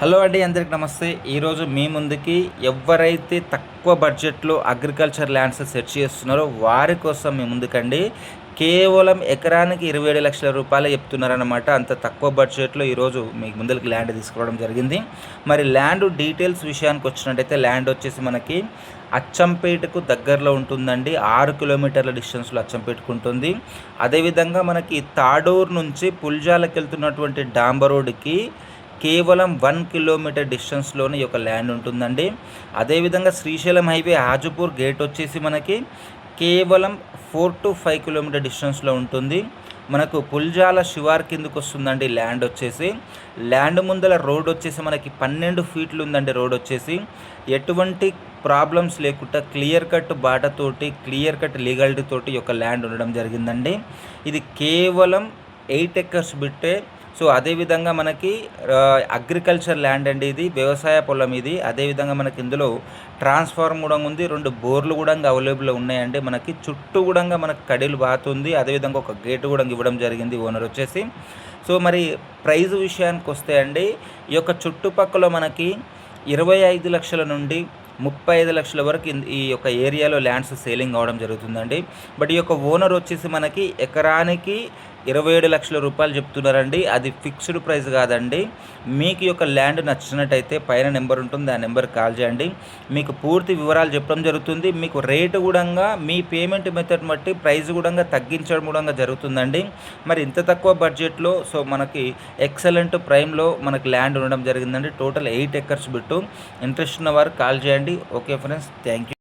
Hello అండి, అందరికి నమస్తే. ఈరోజు మీ ముందుకి ఎవరైతే తక్కువ బడ్జెట్లో అగ్రికల్చర్ ల్యాండ్స్ సెర్చ్ చేస్తున్నారో వారి కోసం మీ ముందుకండి. కేవలం ఎకరానికి 27 లక్షల రూపాయలు చెప్తున్నారనమాట. అంత తక్కువ బడ్జెట్లో ఈరోజు మీకు ముందరికి ల్యాండ్ తీసుకోవడం జరిగింది. మరి ల్యాండ్ డీటెయిల్స్ విషయానికి వచ్చినట్టయితే ల్యాండ్ వచ్చేసి మనకి అచ్చంపేటకు దగ్గరలో ఉంటుందండి. 6 కిలోమీటర్ల డిస్టెన్స్లో అచ్చంపేటకు ఉంటుంది. అదేవిధంగా మనకి తాడూరు నుంచి పుల్జాలకు వెళ్తున్నటువంటి డాంబర్ రోడ్డుకి కేవలం 1 కిలోమీటర్ డిస్టెన్స్లోనే ఈ యొక్క ల్యాండ్ ఉంటుందండి. అదేవిధంగా శ్రీశైలం హైవే హాజుపూర్ గేట్ వచ్చేసి మనకి కేవలం 4 to 5 కిలోమీటర్ డిస్టెన్స్లో ఉంటుంది. మనకు పుల్జాల శివార్ కిందకు వస్తుందండి ల్యాండ్ వచ్చేసి. ల్యాండ్ ముందల రోడ్ వచ్చేసి మనకి 12 ఫీట్లు ఉందండి. రోడ్ వచ్చేసి ఎటువంటి ప్రాబ్లమ్స్ లేకుండా క్లియర్ కట్ బాటతోటి, క్లియర్ కట్ లీగాలిటీ తోటి ఈ యొక్క ల్యాండ్ ఉండడం జరిగిందండి. ఇది కేవలం 8 ఎకర్స్ బిట్టే. సో అదేవిధంగా మనకి అగ్రికల్చర్ ల్యాండ్ అండి, ఇది వ్యవసాయ పొలం ఇది. అదేవిధంగా మనకి ఇందులో ట్రాన్స్ఫార్మర్ కూడా ఉంది, 2 బోర్లు కూడా అవైలబుల్ ఉన్నాయండి. మనకి చుట్టూ కూడా మనకు కడీలు బాతుంది. అదేవిధంగా ఒక గేటు కూడా ఇవ్వడం జరిగింది ఓనర్ వచ్చేసి. సో మరి ప్రైజ్ విషయానికి వస్తే అండి, ఈ యొక్క చుట్టుపక్కల మనకి 25 లక్షల నుండి 35 లక్షల వరకు ఈ యొక్క ఏరియాలో ల్యాండ్స్ సేలింగ్ అవ్వడం జరుగుతుందండి. బట్ ఈ యొక్క ఓనర్ వచ్చేసి మనకి ఎకరానికి 27 లక్షల రూపాయలు చెప్తున్నారండి. అది ఫిక్స్డ్ ప్రైస్ కాదండి. మీకు ఈ యొక్క ల్యాండ్ నచ్చినట్టయితే పైన నెంబర్ ఉంటుంది, ఆ నెంబర్కి కాల్ చేయండి. మీకు పూర్తి వివరాలు చెప్పడం జరుగుతుంది. మీకు రేటు కూడా మీ పేమెంట్ మెథడ్ బట్టి ప్రైస్ కూడా తగ్గించడం కూడా జరుగుతుందండి. మరి ఇంత తక్కువ బడ్జెట్లో సో మనకి ఎక్సలెంట్ ప్రైమ్లో మనకి ల్యాండ్ ఉండడం జరిగిందండి. Total 8 acres bit. ఇంట్రెస్ట్ ఉన్న వారు కాల్ చేయండి. Okay friends, thank you.